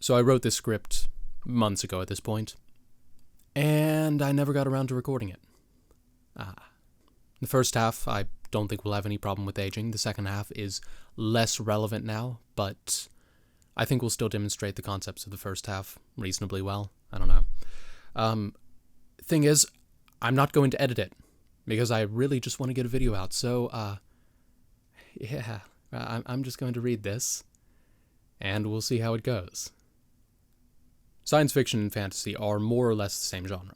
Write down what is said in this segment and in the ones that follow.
So I wrote this script months ago at this point, and I never got around to recording it. The first half, I don't think we'll have any problem with aging. The second half is less relevant now, but I think we'll still demonstrate the concepts of the first half reasonably well. I don't know. Thing is, I'm not going to edit it, because I really just want to get a video out, so, I'm just going to read this, and we'll see how it goes. Science fiction and fantasy are more or less the same genre.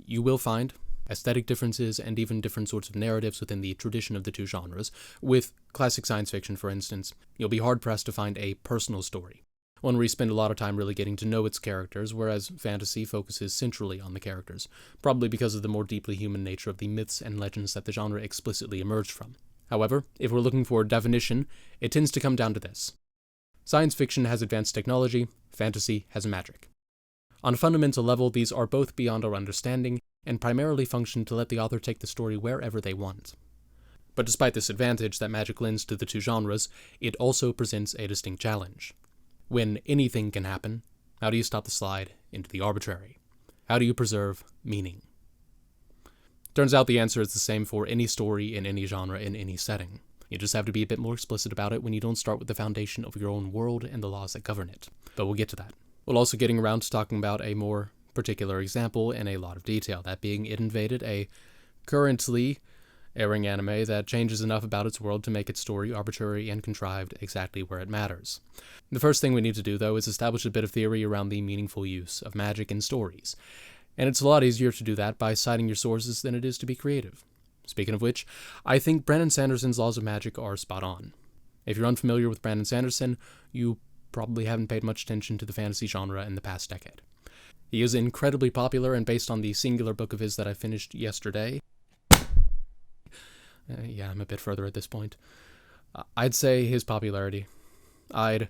You will find aesthetic differences and even different sorts of narratives within the tradition of the two genres. With classic science fiction, for instance, you'll be hard-pressed to find a personal story, one where you spend a lot of time really getting to know its characters, whereas fantasy focuses centrally on the characters, probably because of the more deeply human nature of the myths and legends that the genre explicitly emerged from. However, if we're looking for a definition, it tends to come down to this. Science fiction has advanced technology, fantasy has magic. On a fundamental level, these are both beyond our understanding, and primarily function to let the author take the story wherever they want. But despite this advantage that magic lends to the two genres, it also presents a distinct challenge. When anything can happen, how do you stop the slide into the arbitrary? How do you preserve meaning? Turns out the answer is the same for any story in any genre in any setting. You just have to be a bit more explicit about it when you don't start with the foundation of your own world and the laws that govern it. But we'll get to that. We'll also getting around to talking about a more particular example in a lot of detail, that being It Invaded, a currently airing anime that changes enough about its world to make its story arbitrary and contrived exactly where it matters. The first thing we need to do, though, is establish a bit of theory around the meaningful use of magic in stories. And it's a lot easier to do that by citing your sources than it is to be creative. Speaking of which, I think Brandon Sanderson's laws of magic are spot on. If you're unfamiliar with Brandon Sanderson, you probably haven't paid much attention to the fantasy genre in the past decade. He is incredibly popular, and based on the singular book of his that I finished yesterday, I'm a bit further at this point, I'd say his popularity. I'd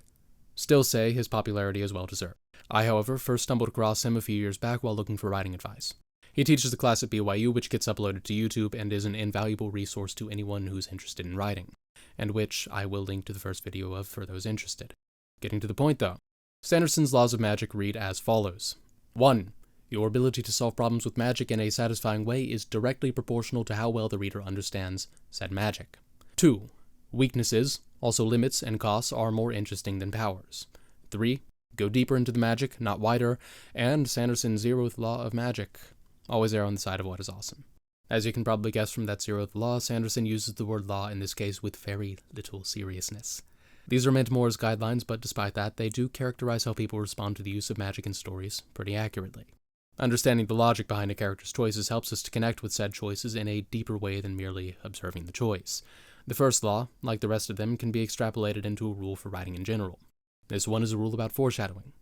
still say his popularity is well-deserved. I, however, first stumbled across him a few years back while looking for writing advice. He teaches the class at BYU, which gets uploaded to YouTube and is an invaluable resource to anyone who's interested in writing, and which I will link to the first video of for those interested. Getting to the point, though. Sanderson's laws of magic read as follows. 1. Your ability to solve problems with magic in a satisfying way is directly proportional to how well the reader understands said magic. 2. Weaknesses, also limits and costs, are more interesting than powers. 3. Go deeper into the magic, not wider, and Sanderson's zeroth law of magic. Always err on the side of what is awesome. As you can probably guess from that zeroth law, Sanderson uses the word law in this case with very little seriousness. These are meant more as guidelines, but despite that, they do characterize how people respond to the use of magic in stories pretty accurately. Understanding the logic behind a character's choices helps us to connect with said choices in a deeper way than merely observing the choice. The first law, like the rest of them, can be extrapolated into a rule for writing in general. This one is a rule about foreshadowing.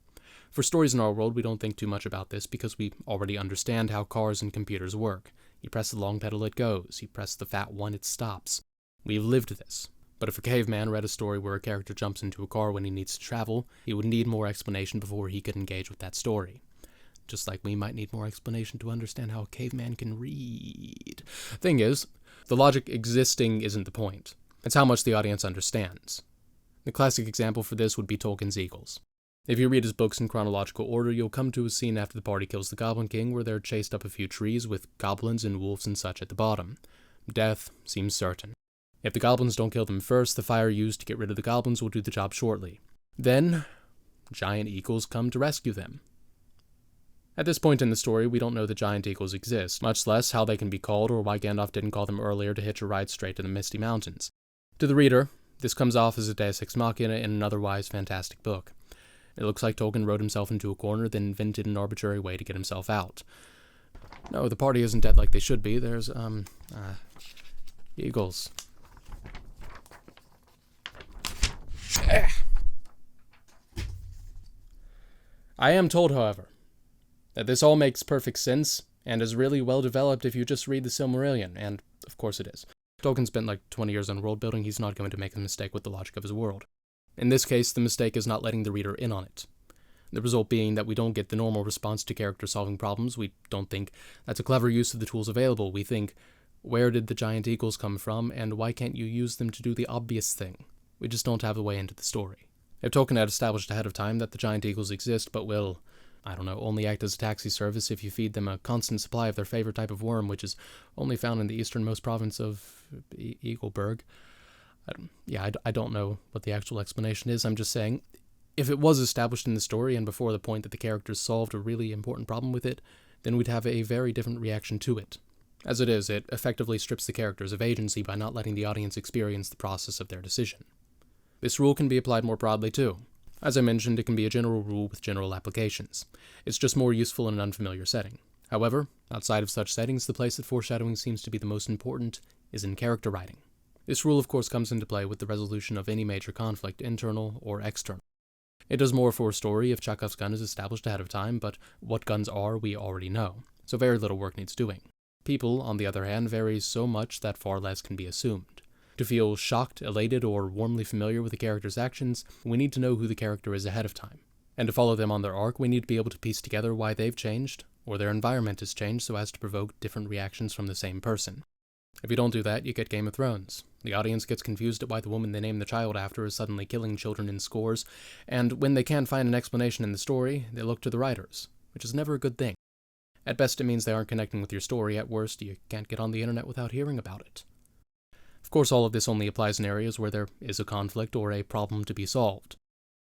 For stories in our world, we don't think too much about this because we already understand how cars and computers work. You press the long pedal, it goes. You press the fat one, it stops. We've lived this. But if a caveman read a story where a character jumps into a car when he needs to travel, he would need more explanation before he could engage with that story. Just like we might need more explanation to understand how a caveman can read. Thing is, the logic existing isn't the point. It's how much the audience understands. The classic example for this would be Tolkien's Eagles. If you read his books in chronological order, you'll come to a scene after the party kills the Goblin King where they're chased up a few trees with goblins and wolves and such at the bottom. Death seems certain. If the goblins don't kill them first, the fire used to get rid of the goblins will do the job shortly. Then, giant eagles come to rescue them. At this point in the story, we don't know that giant eagles exist, much less how they can be called or why Gandalf didn't call them earlier to hitch a ride straight to the Misty Mountains. To the reader, this comes off as a Deus Ex Machina in an otherwise fantastic book. It looks like Tolkien wrote himself into a corner, then invented an arbitrary way to get himself out. No, the party isn't dead like they should be. There's, eagles. I am told, however, that this all makes perfect sense, and is really well developed if you just read the Silmarillion, and of course it is. Tolkien spent like 20 years on world building, he's not going to make a mistake with the logic of his world. In this case, the mistake is not letting the reader in on it. The result being that we don't get the normal response to characters solving problems. We don't think that's a clever use of the tools available. We think, where did the giant eagles come from, and why can't you use them to do the obvious thing? We just don't have a way into the story. If Tolkien had established ahead of time that the giant eagles exist but will, only act as a taxi service if you feed them a constant supply of their favorite type of worm, which is only found in the easternmost province of Eagleburg. I don't know what the actual explanation is. I'm just saying, if it was established in the story and before the point that the characters solved a really important problem with it, then we'd have a very different reaction to it. As it is, it effectively strips the characters of agency by not letting the audience experience the process of their decision. This rule can be applied more broadly too. As I mentioned, it can be a general rule with general applications. It's just more useful in an unfamiliar setting. However, outside of such settings, the place that foreshadowing seems to be the most important is in character writing. This rule, of course, comes into play with the resolution of any major conflict, internal or external. It does more for a story if Chekhov's gun is established ahead of time, but what guns are we already know, so very little work needs doing. People, on the other hand, vary so much that far less can be assumed. To feel shocked, elated, or warmly familiar with the character's actions, we need to know who the character is ahead of time. And to follow them on their arc, we need to be able to piece together why they've changed, or their environment has changed so as to provoke different reactions from the same person. If you don't do that, you get Game of Thrones. The audience gets confused at why the woman they name the child after is suddenly killing children in scores, and when they can't find an explanation in the story, they look to the writers, which is never a good thing. At best, it means they aren't connecting with your story. At worst, you can't get on the internet without hearing about it. Of course, all of this only applies in areas where there is a conflict or a problem to be solved.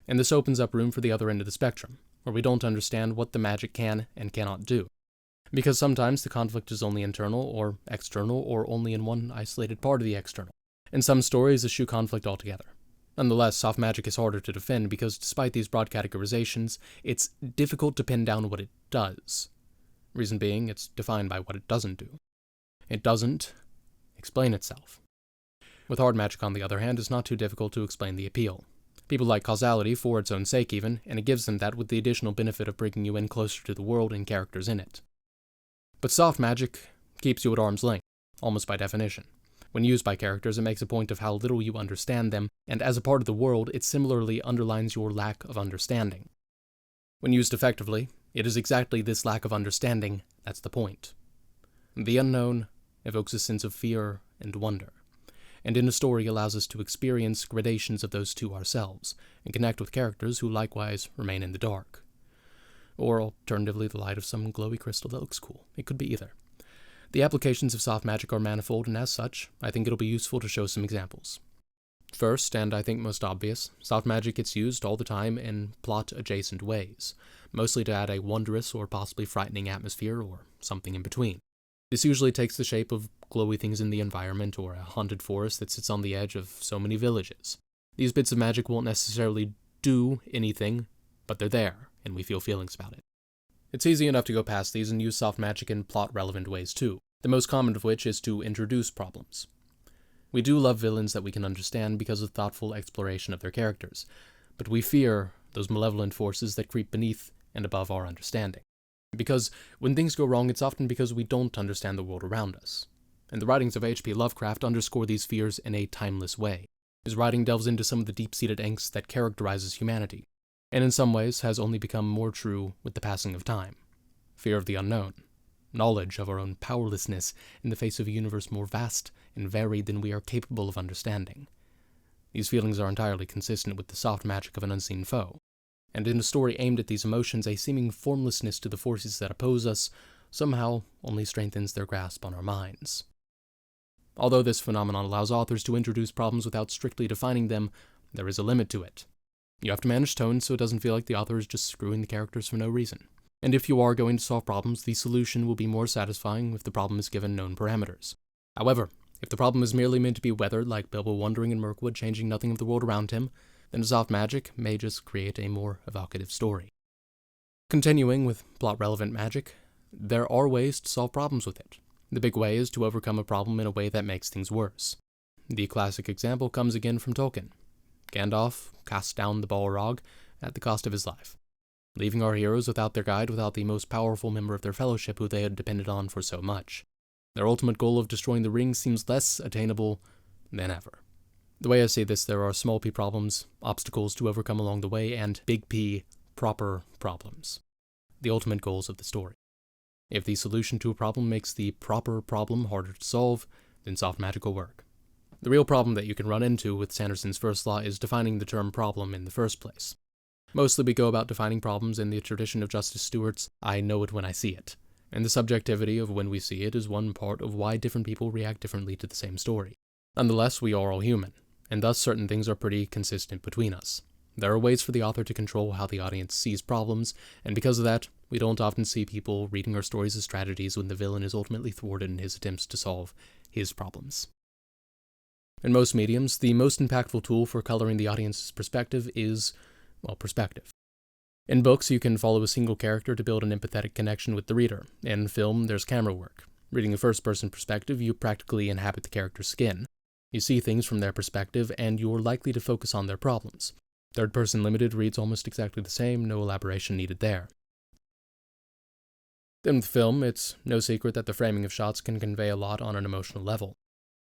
And this opens up room for the other end of the spectrum, where we don't understand what the magic can and cannot do. Because sometimes the conflict is only internal or external or only in one isolated part of the external. In some stories, eschew conflict altogether. Nonetheless, soft magic is harder to defend because despite these broad categorizations, it's difficult to pin down what it does. Reason being, it's defined by what it doesn't do. It doesn't explain itself. With hard magic, on the other hand, it's not too difficult to explain the appeal. People like causality for its own sake even, and it gives them that with the additional benefit of bringing you in closer to the world and characters in it. But soft magic keeps you at arm's length, almost by definition. When used by characters, it makes a point of how little you understand them, and as a part of the world, it similarly underlines your lack of understanding. When used effectively, it is exactly this lack of understanding that's the point. The unknown evokes a sense of fear and wonder, and in a story allows us to experience gradations of those two ourselves, and connect with characters who likewise remain in the dark. Or alternatively, the light of some glowy crystal that looks cool. It could be either. The applications of soft magic are manifold, and as such, I think it'll be useful to show some examples. First, and I think most obvious, soft magic gets used all the time in plot-adjacent ways, mostly to add a wondrous or possibly frightening atmosphere or something in between. This usually takes the shape of glowy things in the environment or a haunted forest that sits on the edge of so many villages. These bits of magic won't necessarily do anything, but they're there, and we feel feelings about it. It's easy enough to go past these and use soft magic in plot-relevant ways too, the most common of which is to introduce problems. We do love villains that we can understand because of thoughtful exploration of their characters, but we fear those malevolent forces that creep beneath and above our understanding. Because when things go wrong, it's often because we don't understand the world around us. And the writings of H.P. Lovecraft underscore these fears in a timeless way. His writing delves into some of the deep-seated angst that characterizes humanity, and in some ways has only become more true with the passing of time. Fear of the unknown. Knowledge of our own powerlessness in the face of a universe more vast and varied than we are capable of understanding. These feelings are entirely consistent with the soft magic of an unseen foe. And in a story aimed at these emotions, a seeming formlessness to the forces that oppose us somehow only strengthens their grasp on our minds. Although this phenomenon allows authors to introduce problems without strictly defining them, there is a limit to it. You have to manage tone so it doesn't feel like the author is just screwing the characters for no reason. And if you are going to solve problems, the solution will be more satisfying if the problem is given known parameters. However, if the problem is merely meant to be weathered, like Bilbo wandering in Mirkwood changing nothing of the world around him, then soft magic may just create a more evocative story. Continuing with plot-relevant magic, there are ways to solve problems with it. The big way is to overcome a problem in a way that makes things worse. The classic example comes again from Tolkien. Gandalf casts down the Balrog at the cost of his life, leaving our heroes without their guide, without the most powerful member of their fellowship who they had depended on for so much. Their ultimate goal of destroying the ring seems less attainable than ever. The way I see this, there are small p problems, obstacles to overcome along the way, and big P proper problems. The ultimate goals of the story. If the solution to a problem makes the proper problem harder to solve, then soft magic will work. The real problem that you can run into with Sanderson's first law is defining the term problem in the first place. Mostly we go about defining problems in the tradition of Justice Stewart's "I know it when I see it," and the subjectivity of when we see it is one part of why different people react differently to the same story. Nonetheless, we are all human, and thus certain things are pretty consistent between us. There are ways for the author to control how the audience sees problems, and because of that, we don't often see people reading our stories as tragedies when the villain is ultimately thwarted in his attempts to solve his problems. In most mediums, the most impactful tool for coloring the audience's perspective is, well, perspective. In books, you can follow a single character to build an empathetic connection with the reader. In film, there's camera work. Reading a first-person perspective, you practically inhabit the character's skin. You see things from their perspective, and you're likely to focus on their problems. Third-person limited reads almost exactly the same, no elaboration needed there. Then with film, it's no secret that the framing of shots can convey a lot on an emotional level.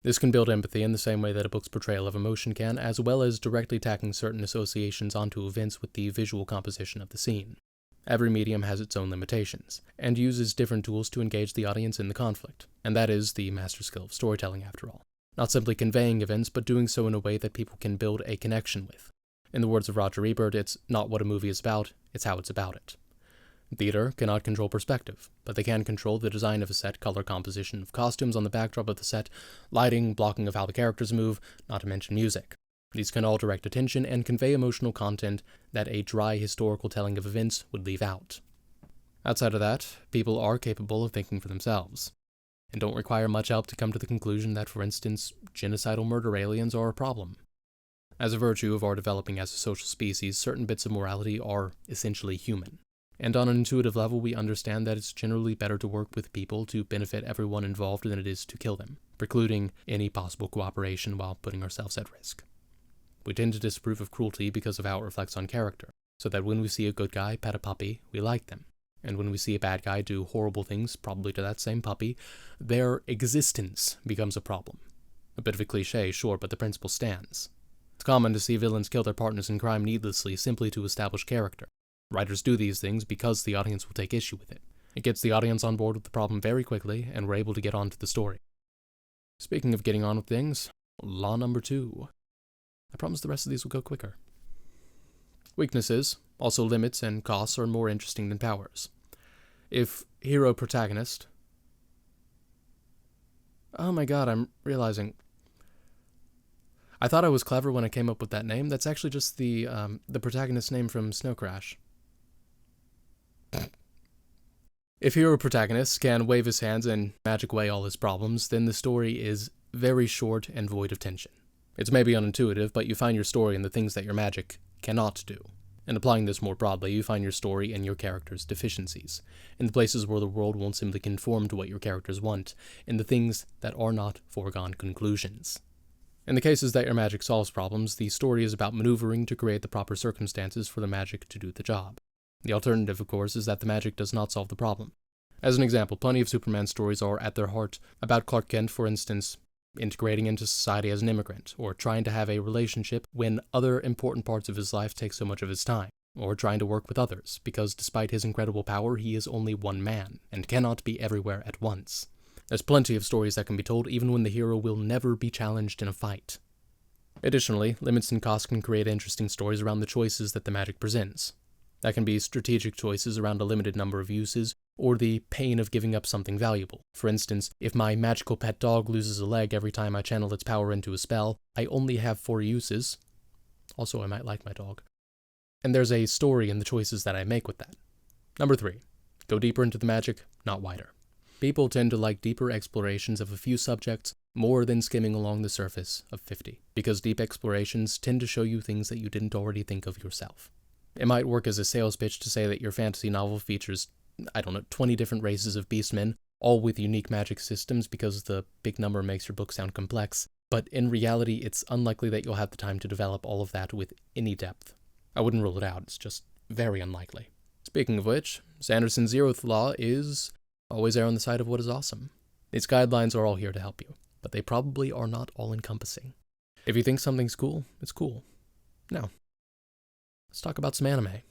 This can build empathy in the same way that a book's portrayal of emotion can, as well as directly tacking certain associations onto events with the visual composition of the scene. Every medium has its own limitations, and uses different tools to engage the audience in the conflict, and that is the master skill of storytelling after all. Not simply conveying events, but doing so in a way that people can build a connection with. In the words of Roger Ebert, it's not what a movie is about, it's how it's about it. Theater cannot control perspective, but they can control the design of a set, color composition of costumes on the backdrop of the set, lighting, blocking of how the characters move, not to mention music. These can all direct attention and convey emotional content that a dry historical telling of events would leave out. Outside of that, people are capable of thinking for themselves, and don't require much help to come to the conclusion that, for instance, genocidal murder aliens are a problem. As a virtue of our developing as a social species, certain bits of morality are essentially human. And on an intuitive level, we understand that it's generally better to work with people to benefit everyone involved than it is to kill them, precluding any possible cooperation while putting ourselves at risk. We tend to disapprove of cruelty because of how it reflects on character, so that when we see a good guy pet a puppy, we like them. And when we see a bad guy do horrible things, probably to that same puppy, their existence becomes a problem. A bit of a cliche, sure, but the principle stands. It's common to see villains kill their partners in crime needlessly simply to establish character. Writers do these things because the audience will take issue with it. It gets the audience on board with the problem very quickly, and we're able to get on to the story. Speaking of getting on with things, law number 2. I promise the rest of these will go quicker. Weaknesses, also limits and costs, are more interesting than powers. If hero-protagonist... Oh my god, I'm realizing... I thought I was clever when I came up with that name. That's actually just the protagonist's name from Snow Crash. If hero protagonist can wave his hands and magic away all his problems, then the story is very short and void of tension. It's maybe unintuitive, but you find your story in the things that your magic cannot do. And applying this more broadly, you find your story in your character's deficiencies, in the places where the world won't simply conform to what your characters want, in the things that are not foregone conclusions. In the cases that your magic solves problems, the story is about maneuvering to create the proper circumstances for the magic to do the job. The alternative, of course, is that the magic does not solve the problem. As an example, plenty of Superman stories are, at their heart, about Clark Kent, for instance, integrating into society as an immigrant, or trying to have a relationship when other important parts of his life take so much of his time, or trying to work with others, because despite his incredible power, he is only one man, and cannot be everywhere at once. There's plenty of stories that can be told even when the hero will never be challenged in a fight. Additionally, limits and costs can create interesting stories around the choices that the magic presents. That can be strategic choices around a limited number of uses, or the pain of giving up something valuable. For instance, if my magical pet dog loses a leg every time I channel its power into a spell, I only have 4 uses. Also, I might like my dog. And there's a story in the choices that I make with that. Number 3. Go deeper into the magic, not wider. People tend to like deeper explorations of a few subjects more than skimming along the surface of 50, because deep explorations tend to show you things that you didn't already think of yourself. It might work as a sales pitch to say that your fantasy novel features, 20 different races of beastmen, all with unique magic systems because the big number makes your book sound complex, but in reality it's unlikely that you'll have the time to develop all of that with any depth. I wouldn't rule it out, it's just very unlikely. Speaking of which, Sanderson's 0th law is always err on the side of what is awesome. These guidelines are all here to help you, but they probably are not all-encompassing. If you think something's cool, it's cool. Now, let's talk about some anime.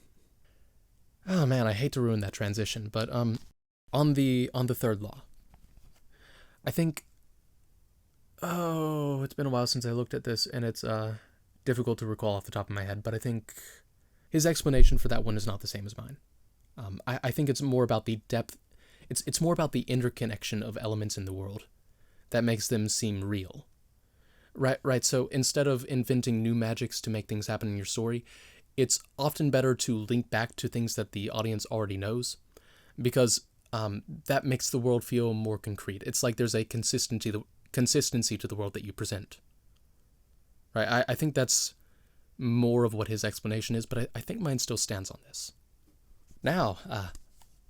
Oh man, I hate to ruin that transition, but on the 3rd law, I think Oh, it's been a while since I looked at this, and it's difficult to recall off the top of my head, but I think his explanation for that one is not the same as mine. I think it's more about the depth. It's more about the interconnection of elements in the world that makes them seem real. Right. So instead of inventing new magics to make things happen in your story, it's often better to link back to things that the audience already knows, because that makes the world feel more concrete. It's like there's a consistency to the world that you present. Right. I think that's more of what his explanation is, but I think mine still stands on this. Now,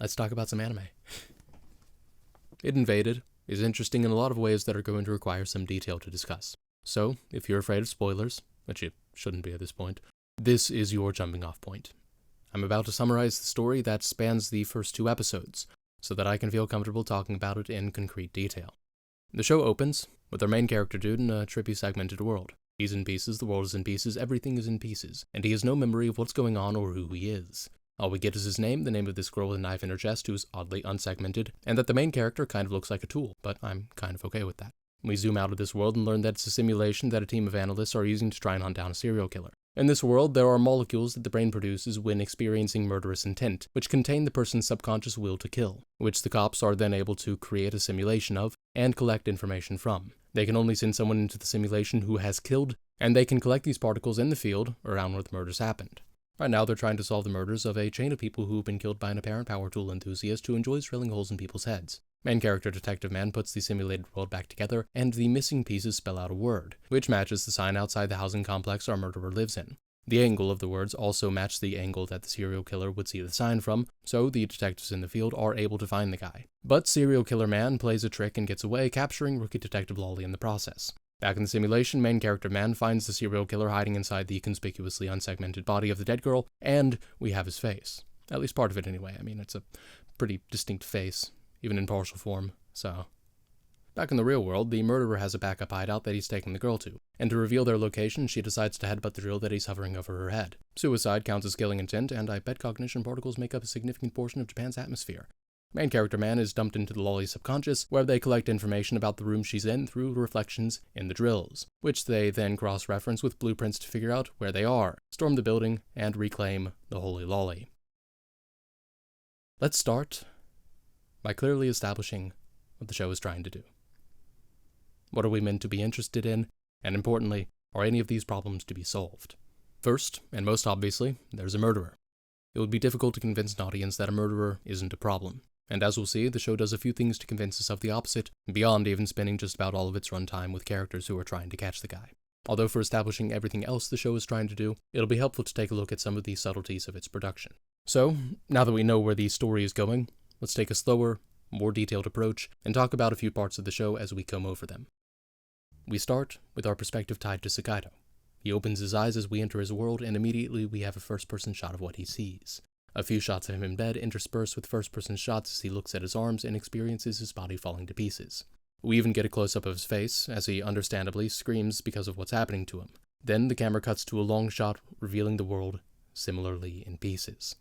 let's talk about some anime. It Invaded is interesting in a lot of ways that are going to require some detail to discuss. So, if you're afraid of spoilers, which you shouldn't be at this point, this is your jumping off point. I'm about to summarize the story that spans the first 2 episodes, so that I can feel comfortable talking about it in concrete detail. The show opens with our main character dude in a trippy segmented world. He's in pieces, the world is in pieces, everything is in pieces, and he has no memory of what's going on or who he is. All we get is his name, the name of this girl with a knife in her chest who's oddly unsegmented, and that the main character kind of looks like a tool, but I'm kind of okay with that. We zoom out of this world and learn that it's a simulation that a team of analysts are using to try and hunt down a serial killer. In this world, there are molecules that the brain produces when experiencing murderous intent, which contain the person's subconscious will to kill, which the cops are then able to create a simulation of and collect information from. They can only send someone into the simulation who has killed, and they can collect these particles in the field around where the murders happened. Right now, they're trying to solve the murders of a chain of people who've been killed by an apparent power tool enthusiast who enjoys drilling holes in people's heads. Main character Detective Man puts the simulated world back together, and the missing pieces spell out a word, which matches the sign outside the housing complex our murderer lives in. The angle of the words also match the angle that the serial killer would see the sign from, so the detectives in the field are able to find the guy. But Serial Killer Man plays a trick and gets away, capturing Rookie Detective Lolly in the process. Back in the simulation, main character Man finds the serial killer hiding inside the conspicuously unsegmented body of the dead girl, and we have his face. At least part of it anyway. I mean, it's a pretty distinct face, even in partial form, so. Back in the real world, the murderer has a backup hideout that he's taken the girl to, and to reveal their location, she decides to headbutt the drill that he's hovering over her head. Suicide counts as killing intent, and I bet cognition particles make up a significant portion of Japan's atmosphere. Main character Man is dumped into the Lolly's subconscious, where they collect information about the room she's in through reflections in the drills, which they then cross-reference with blueprints to figure out where they are, storm the building, and reclaim the Holy Lolly. Let's start by clearly establishing what the show is trying to do. What are we meant to be interested in? And importantly, are any of these problems to be solved? First, and most obviously, there's a murderer. It would be difficult to convince an audience that a murderer isn't a problem. And as we'll see, the show does a few things to convince us of the opposite, beyond even spending just about all of its runtime with characters who are trying to catch the guy. Although for establishing everything else the show is trying to do, it'll be helpful to take a look at some of the subtleties of its production. So, now that we know where the story is going, let's take a slower, more detailed approach, and talk about a few parts of the show as we comb over them. We start with our perspective tied to Sakaido. He opens his eyes as we enter his world, and immediately we have a first-person shot of what he sees. A few shots of him in bed interspersed with first-person shots as he looks at his arms and experiences his body falling to pieces. We even get a close-up of his face, as he understandably screams because of what's happening to him. Then the camera cuts to a long shot, revealing the world similarly in pieces.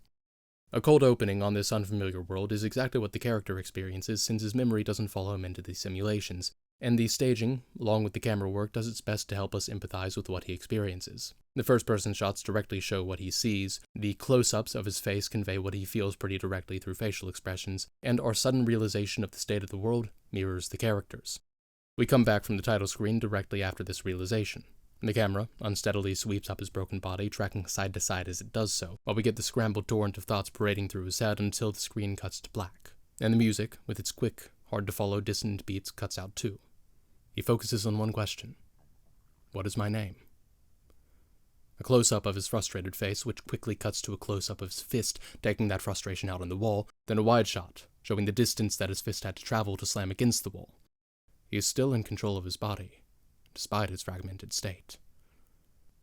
A cold opening on this unfamiliar world is exactly what the character experiences, since his memory doesn't follow him into the simulations, and the staging, along with the camera work, does its best to help us empathize with what he experiences. The first-person shots directly show what he sees, the close-ups of his face convey what he feels pretty directly through facial expressions, and our sudden realization of the state of the world mirrors the characters. We come back from the title screen directly after this realization. The camera unsteadily sweeps up his broken body, tracking side to side as it does so, while we get the scrambled torrent of thoughts parading through his head until the screen cuts to black. And the music, with its quick, hard-to-follow dissonant beats, cuts out too. He focuses on one question. What is my name? A close-up of his frustrated face, which quickly cuts to a close-up of his fist, taking that frustration out on the wall, then a wide shot, showing the distance that his fist had to travel to slam against the wall. He is still in control of his body, despite his fragmented state.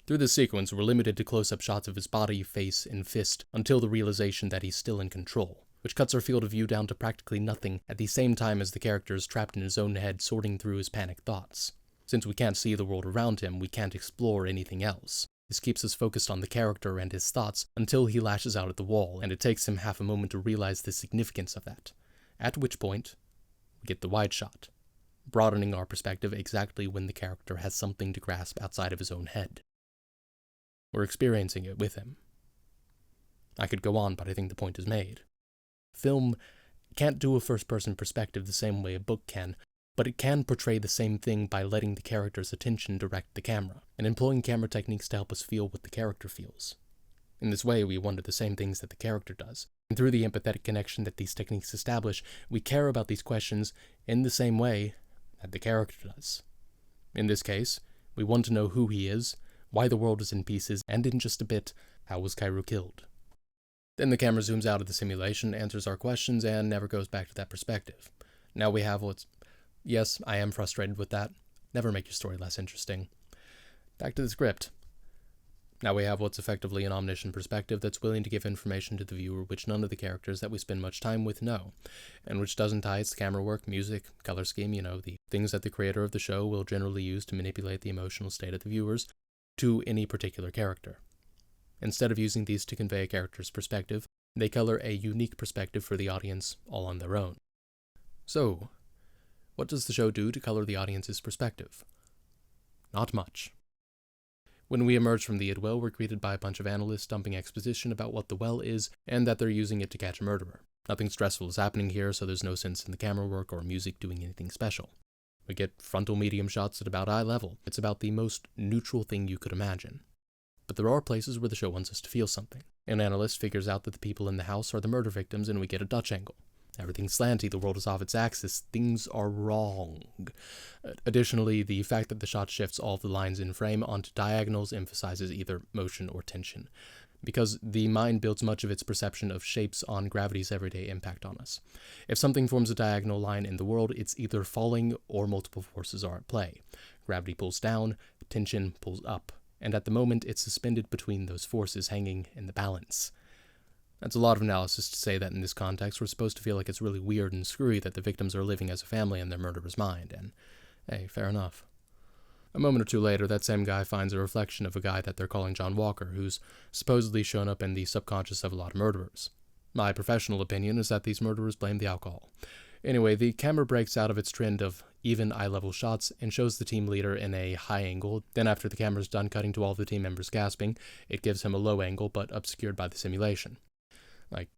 Through this sequence, we're limited to close-up shots of his body, face, and fist, until the realization that he's still in control, which cuts our field of view down to practically nothing at the same time as the character is trapped in his own head sorting through his panicked thoughts. Since we can't see the world around him, we can't explore anything else. This keeps us focused on the character and his thoughts until he lashes out at the wall, and it takes him half a moment to realize the significance of that, at which point we get the wide shot, broadening our perspective exactly when the character has something to grasp outside of his own head. We're experiencing it with him. I could go on, but I think the point is made. Film can't do a first-person perspective the same way a book can, but it can portray the same thing by letting the character's attention direct the camera, and employing camera techniques to help us feel what the character feels. In this way, we wonder the same things that the character does, and through the empathetic connection that these techniques establish, we care about these questions in the same way that the character does. In this case, we want to know who he is, why the world is in pieces, and in just a bit, how was Cairo killed? Then the camera zooms out of the simulation, answers our questions, and never goes back to that perspective. Now we have what's... Yes, I am frustrated with that. Never make your story less interesting. Back to the script. Now we have what's effectively an omniscient perspective that's willing to give information to the viewer which none of the characters that we spend much time with know, and which doesn't tie its camera work, music, color scheme, the things that the creator of the show will generally use to manipulate the emotional state of the viewers, to any particular character. Instead of using these to convey a character's perspective, they color a unique perspective for the audience all on their own. So, what does the show do to color the audience's perspective? Not much. When we emerge from the Id Well, we're greeted by a bunch of analysts dumping exposition about what the well is, and that they're using it to catch a murderer. Nothing stressful is happening here, so there's no sense in the camera work or music doing anything special. We get frontal medium shots at about eye level. It's about the most neutral thing you could imagine. But there are places where the show wants us to feel something. An analyst figures out that the people in the house are the murder victims, and we get a Dutch angle. Everything's slanty, the world is off its axis, things are wrong. Additionally, the fact that the shot shifts all of the lines in frame onto diagonals emphasizes either motion or tension, because the mind builds much of its perception of shapes on gravity's everyday impact on us. If something forms a diagonal line in the world, it's either falling or multiple forces are at play. Gravity pulls down, tension pulls up, and at the moment it's suspended between those forces, hanging in the balance. That's a lot of analysis to say that in this context we're supposed to feel like it's really weird and screwy that the victims are living as a family in their murderer's mind, and hey, fair enough. A moment or two later, that same guy finds a reflection of a guy that they're calling John Walker, who's supposedly shown up in the subconscious of a lot of murderers. My professional opinion is that these murderers blame the alcohol. Anyway, the camera breaks out of its trend of even eye-level shots and shows the team leader in a high angle. Then after the camera's done cutting to all of the team members gasping, it gives him a low angle but obscured by the simulation. Like,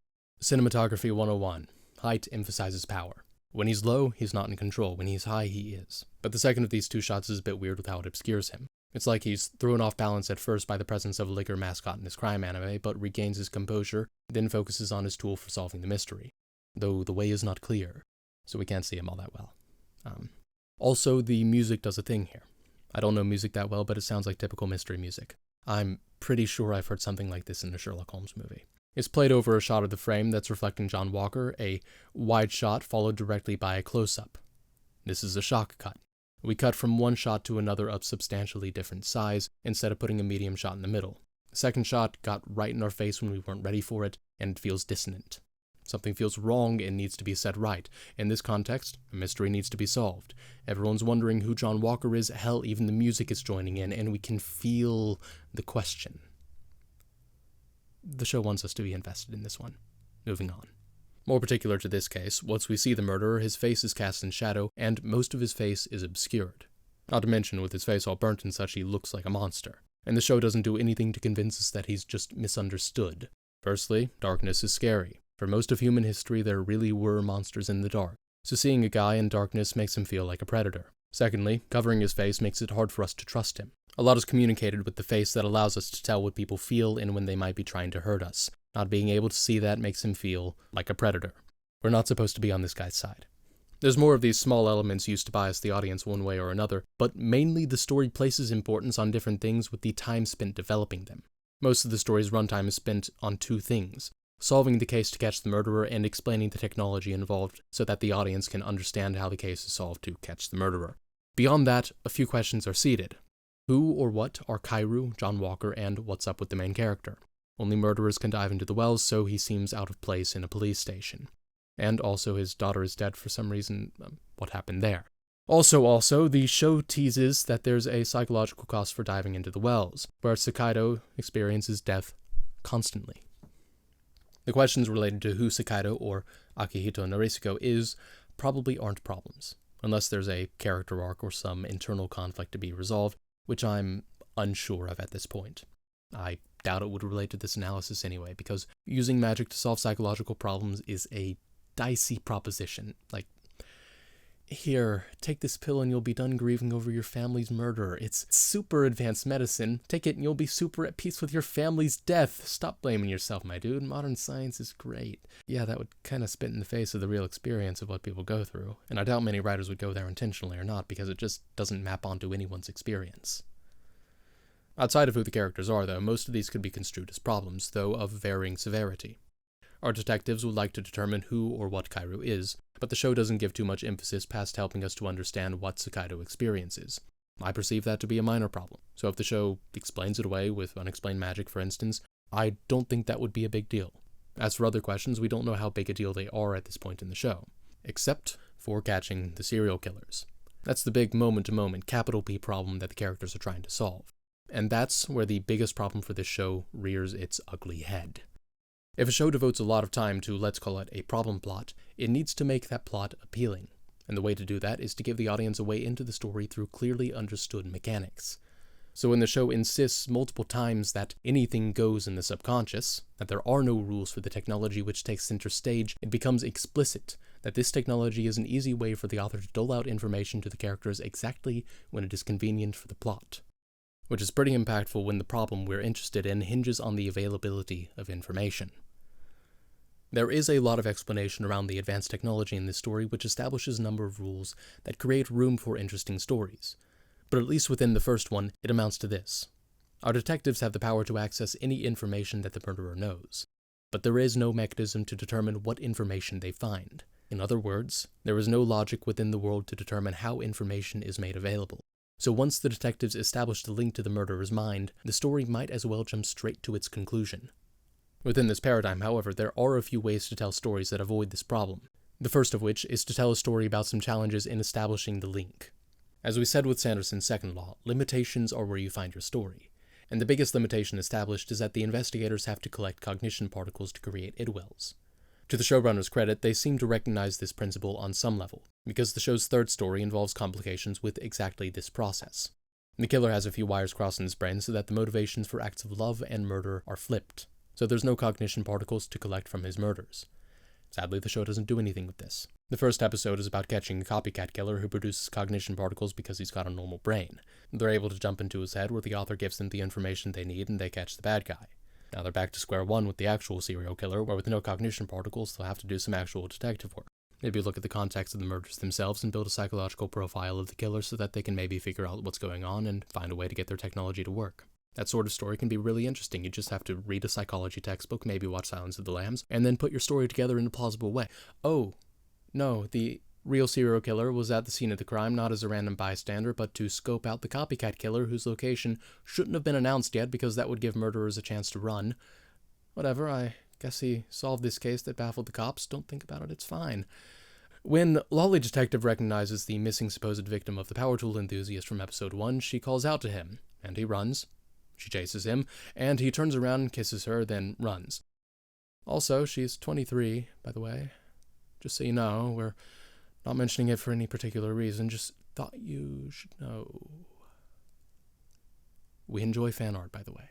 cinematography 101. Height emphasizes power. When he's low, he's not in control. When he's high, he is. But the second of these two shots is a bit weird with how it obscures him. It's like he's thrown off balance at first by the presence of a liquor mascot in his crime anime, but regains his composure, then focuses on his tool for solving the mystery. Though the way is not clear, so we can't see him all that well. Also, the music does a thing here. I don't know music that well, but it sounds like typical mystery music. I'm pretty sure I've heard something like this in a Sherlock Holmes movie. It's played over a shot of the frame that's reflecting John Walker, a wide shot followed directly by a close-up. This is a shock cut. We cut from one shot to another of substantially different size, instead of putting a medium shot in the middle. The second shot got right in our face when we weren't ready for it, and it feels dissonant. Something feels wrong and needs to be set right. In this context, a mystery needs to be solved. Everyone's wondering who John Walker is, hell, even the music is joining in, and we can feel the question. The show wants us to be invested in this one. Moving on. More particular to this case, once we see the murderer, his face is cast in shadow, and most of his face is obscured. Not to mention, with his face all burnt and such, he looks like a monster. And the show doesn't do anything to convince us that he's just misunderstood. Firstly, darkness is scary. For most of human history, there really were monsters in the dark, so seeing a guy in darkness makes him feel like a predator. Secondly, covering his face makes it hard for us to trust him. A lot is communicated with the face that allows us to tell what people feel and when they might be trying to hurt us. Not being able to see that makes him feel like a predator. We're not supposed to be on this guy's side. There's more of these small elements used to bias the audience one way or another, but mainly the story places importance on different things with the time spent developing them. Most of the story's runtime is spent on two things: solving the case to catch the murderer and explaining the technology involved so that the audience can understand how the case is solved to catch the murderer. Beyond that, a few questions are seeded. Who or what are Cairo, John Walker, and what's up with the main character? Only murderers can dive into the wells, so he seems out of place in a police station. And also his daughter is dead for some reason. What happened there? Also, the show teases that there's a psychological cost for diving into the wells, where Sakaido experiences death constantly. The questions related to who Sakaido or Akihito Narisuko is probably aren't problems. unless there's a character arc or some internal conflict to be resolved, which I'm unsure of at this point. I doubt it would relate to this analysis anyway, because using magic to solve psychological problems is a dicey proposition. Like, here, take this pill and you'll be done grieving over your family's murder. It's super advanced medicine. Take it and you'll be super at peace with your family's death. Stop blaming yourself, my dude. Modern science is great. Yeah, that would kind of spit in the face of the real experience of what people go through, and I doubt many writers would go there intentionally or not, because it just doesn't map onto anyone's experience. Outside of who the characters are, though, most of these could be construed as problems, though of varying severity. Our detectives would like to determine who or what Kairu is, but the show doesn't give too much emphasis past helping us to understand what Sakaido experiences. I perceive that to be a minor problem, so if the show explains it away with unexplained magic, for instance, I don't think that would be a big deal. As for other questions, we don't know how big a deal they are at this point in the show, except for catching the serial killers. That's the big moment-to-moment capital P problem that the characters are trying to solve. And that's where the biggest problem for this show rears its ugly head. If a show devotes a lot of time to, let's call it, a problem plot, it needs to make that plot appealing. And the way to do that is to give the audience a way into the story through clearly understood mechanics. So when the show insists multiple times that anything goes in the subconscious, that there are no rules for the technology which takes center stage, it becomes explicit that this technology is an easy way for the author to dole out information to the characters exactly when it is convenient for the plot. Which is pretty impactful when the problem we're interested in hinges on the availability of information. There is a lot of explanation around the advanced technology in this story, which establishes a number of rules that create room for interesting stories. But at least within the first one, it amounts to this. Our detectives have the power to access any information that the murderer knows, but there is no mechanism to determine what information they find. In other words, there is no logic within the world to determine how information is made available. So once the detectives establish the link to the murderer's mind, the story might as well jump straight to its conclusion. Within this paradigm, however, there are a few ways to tell stories that avoid this problem. The first of which is to tell a story about some challenges in establishing the link. As we said with Sanderson's second law, limitations are where you find your story. And the biggest limitation established is that the investigators have to collect cognition particles to create idwells. To the showrunner's credit, they seem to recognize this principle on some level, because the show's third story involves complications with exactly this process. The killer has a few wires crossed in his brain so that the motivations for acts of love and murder are flipped, so there's no cognition particles to collect from his murders. Sadly, the show doesn't do anything with this. The first episode is about catching a copycat killer who produces cognition particles because he's got a normal brain. They're able to jump into his head where the author gives them the information they need and they catch the bad guy. Now they're back to square one with the actual serial killer, where with no cognition particles, they'll have to do some actual detective work. Maybe look at the context of the murders themselves and build a psychological profile of the killer so that they can maybe figure out what's going on and find a way to get their technology to work. That sort of story can be really interesting. You just have to read a psychology textbook, maybe watch Silence of the Lambs, and then put your story together in a plausible way. Oh, no, the real serial killer was at the scene of the crime not as a random bystander, but to scope out the copycat killer whose location shouldn't have been announced yet because that would give murderers a chance to run. Whatever, I guess he solved this case that baffled the cops. Don't think about it, it's fine. When Lolly Detective recognizes the missing supposed victim of the power tool enthusiast from episode 1, she calls out to him, and he runs. She chases him, and he turns around and kisses her, then runs. Also, she's 23, by the way. Just so you know, we're not mentioning it for any particular reason, just thought you should know. We enjoy fan art, by the way.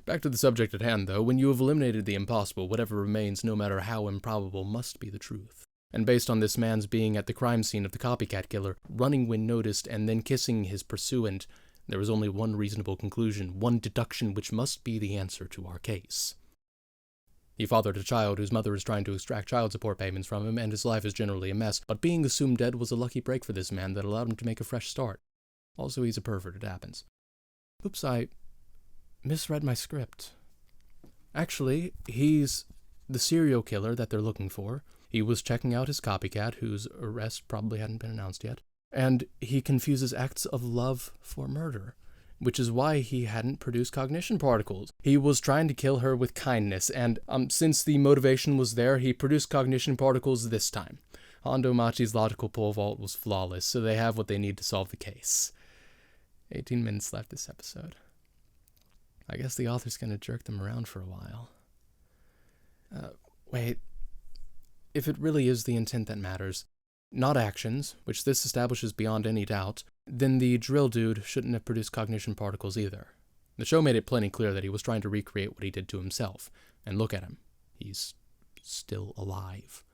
Back to the subject at hand, though, when you have eliminated the impossible, whatever remains, no matter how improbable, must be the truth. And based on this man's being at the crime scene of the copycat killer, running when noticed, and then kissing his pursuant, there is only one reasonable conclusion, one deduction which must be the answer to our case. He fathered a child whose mother is trying to extract child support payments from him, and his life is generally a mess, but being assumed dead was a lucky break for this man that allowed him to make a fresh start. Also, he's a pervert, it happens. Oops, I misread my script. Actually, he's the serial killer that they're looking for. He was checking out his copycat, whose arrest probably hadn't been announced yet, and he confuses acts of love for murder, which is why he hadn't produced cognition particles. He was trying to kill her with kindness, and since the motivation was there, he produced cognition particles this time. Hondo Machi's logical pole vault was flawless, so they have what they need to solve the case. 18 minutes left this episode. I guess the author's gonna jerk them around for a while. Wait. if it really is the intent that matters, not actions, which this establishes beyond any doubt, then the drill dude shouldn't have produced cognition particles either. The show made it plenty clear that he was trying to recreate what he did to himself, and look at him. He's still alive.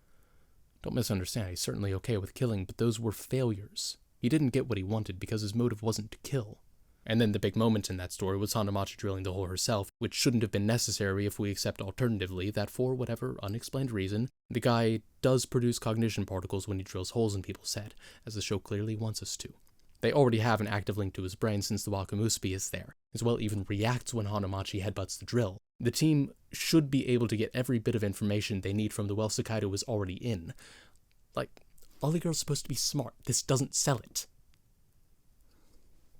Don't misunderstand, he's certainly okay with killing, but those were failures. He didn't get what he wanted because his motive wasn't to kill. And then the big moment in that story was Hanamachi drilling the hole herself, which shouldn't have been necessary if we accept alternatively that for whatever unexplained reason, the guy does produce cognition particles when he drills holes in people's head, as the show clearly wants us to. They already have an active link to his brain since the Wakamusubi is there, as well even reacts when Hanamachi headbutts the drill. The team should be able to get every bit of information they need from the well Sakaido was already in. Like, Lolly Girl's supposed to be smart. This doesn't sell it.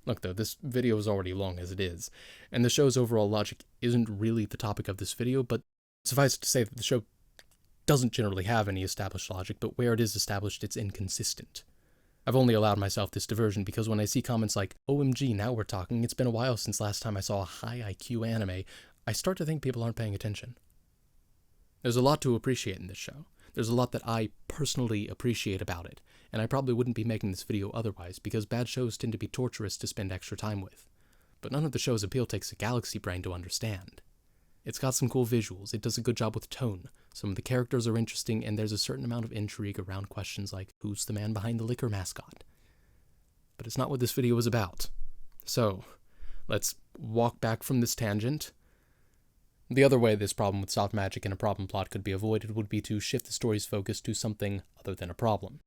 Look though, this video is already long as it is, and the show's overall logic isn't really the topic of this video, but suffice it to say that the show doesn't generally have any established logic, but where it is established, it's inconsistent. I've only allowed myself this diversion because when I see comments like, OMG, now we're talking, it's been a while since last time I saw a high IQ anime, I start to think people aren't paying attention. There's a lot to appreciate in this show. There's a lot that I personally appreciate about it, and I probably wouldn't be making this video otherwise because bad shows tend to be torturous to spend extra time with. But none of the show's appeal takes a galaxy brain to understand. It's got some cool visuals, it does a good job with tone, some of the characters are interesting, and there's a certain amount of intrigue around questions like, who's the man behind the liquor mascot? But it's not what this video is about. So, let's walk back from this tangent. The other way this problem with soft magic and a problem plot could be avoided would be to shift the story's focus to something other than a problem.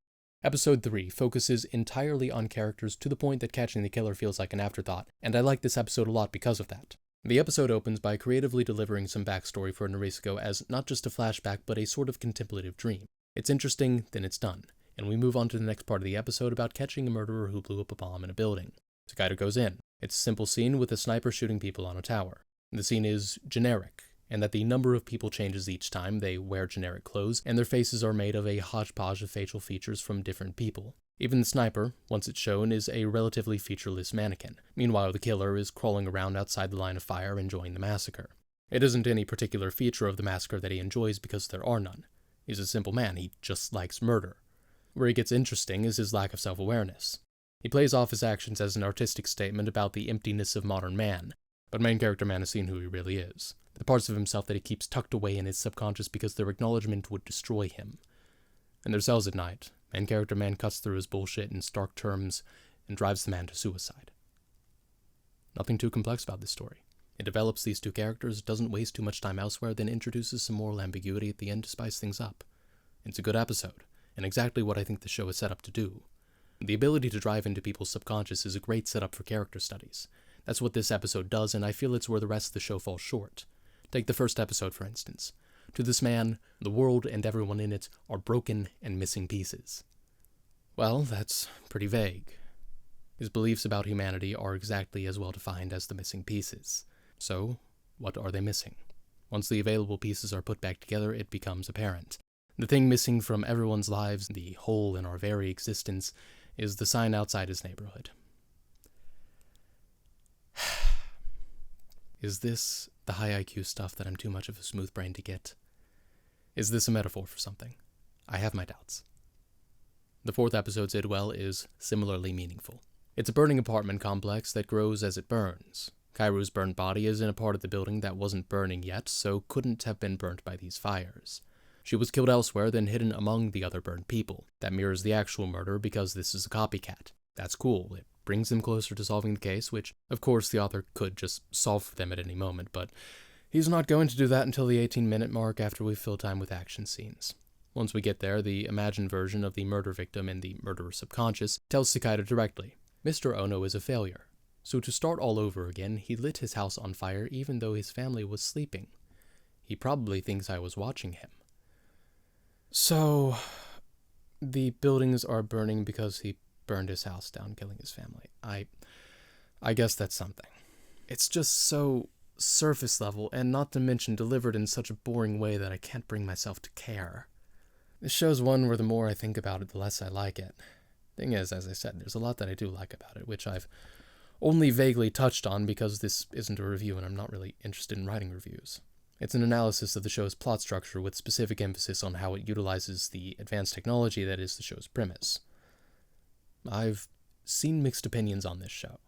Episode 3 focuses entirely on characters to the point that catching the killer feels like an afterthought, and I like this episode a lot because of that. The episode opens by creatively delivering some backstory for Narisako as not just a flashback, but a sort of contemplative dream. It's interesting, then it's done, and we move on to the next part of the episode about catching a murderer who blew up a bomb in a building. Sakaido goes in. It's a simple scene with a sniper shooting people on a tower. The scene is generic, and that the number of people changes each time they wear generic clothes, and their faces are made of a hodgepodge of facial features from different people. Even the sniper, once it's shown, is a relatively featureless mannequin. Meanwhile, the killer is crawling around outside the line of fire enjoying the massacre. It isn't any particular feature of the massacre that he enjoys because there are none. He's a simple man, he just likes murder. Where he gets interesting is his lack of self-awareness. He plays off his actions as an artistic statement about the emptiness of modern man, but main character man has seen who he really is. The parts of himself that he keeps tucked away in his subconscious because their acknowledgement would destroy him. In their cells at night, main character man cuts through his bullshit in stark terms and drives the man to suicide. Nothing too complex about this story. It develops these two characters, doesn't waste too much time elsewhere, then introduces some moral ambiguity at the end to spice things up. It's a good episode, and exactly what I think the show is set up to do. The ability to drive into people's subconscious is a great setup for character studies. That's what this episode does, and I feel it's where the rest of the show falls short. Take the first episode, for instance. To this man, the world and everyone in it are broken and missing pieces. Well, that's pretty vague. His beliefs about humanity are exactly as well defined as the missing pieces. So, what are they missing? Once the available pieces are put back together, it becomes apparent. The thing missing from everyone's lives, the hole in our very existence, is the sign outside his neighborhood. Is this the high IQ stuff that I'm too much of a smooth brain to get? Is this a metaphor for something? I have my doubts. The fourth episode, Sidwell, is similarly meaningful. It's a burning apartment complex that grows as it burns. Kairu's burned body is in a part of the building that wasn't burning yet, so couldn't have been burnt by these fires. She was killed elsewhere, then hidden among the other burned people. That mirrors the actual murder because this is a copycat. That's cool. It brings them closer to solving the case, which, of course, the author could just solve for them at any moment, but he's not going to do that until the 18-minute mark after we've filled time with action scenes. Once we get there, the imagined version of the murder victim in the murderer's subconscious tells Sakaido directly, Mr. Ono is a failure. So to start all over again, he lit his house on fire even though his family was sleeping. He probably thinks I was watching him. So, the buildings are burning because he burned his house down, killing his family. I guess that's something. It's just so surface level, and not to mention delivered in such a boring way that I can't bring myself to care. This show's one where the more I think about it, the less I like it. Thing is, as I said, there's a lot that I do like about it, which I've only vaguely touched on because this isn't a review and I'm not really interested in writing reviews. It's an analysis of the show's plot structure with specific emphasis on how it utilizes the advanced technology that is the show's premise. I've seen mixed opinions on this show,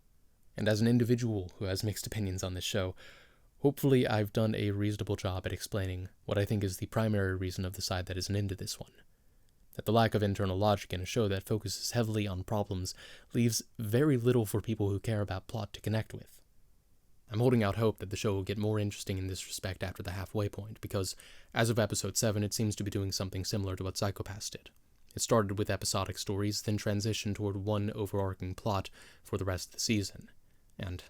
and as an individual who has mixed opinions on this show, hopefully I've done a reasonable job at explaining what I think is the primary reason of the side that isn't into this one. That the lack of internal logic in a show that focuses heavily on problems leaves very little for people who care about plot to connect with. I'm holding out hope that the show will get more interesting in this respect after the halfway point, because as of episode 7, it seems to be doing something similar to what Psycho-Pass did. It started with episodic stories, then transitioned toward one overarching plot for the rest of the season. And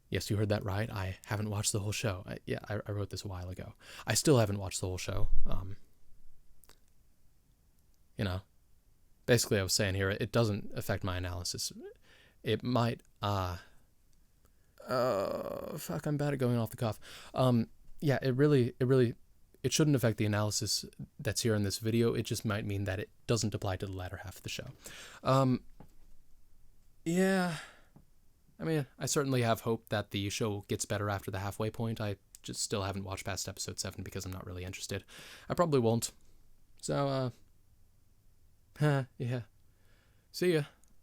yes, you heard that right, I haven't watched the whole show. I wrote this a while ago. I still haven't watched the whole show. Basically I was saying here, it doesn't affect my analysis. It might, I'm bad at going off the cuff. It shouldn't affect the analysis that's here in this video. It just might mean that it doesn't apply to the latter half of the show. I certainly have hope that the show gets better after the halfway point. I just still haven't watched past episode 7 because I'm not really interested. I probably won't. So, yeah. See ya.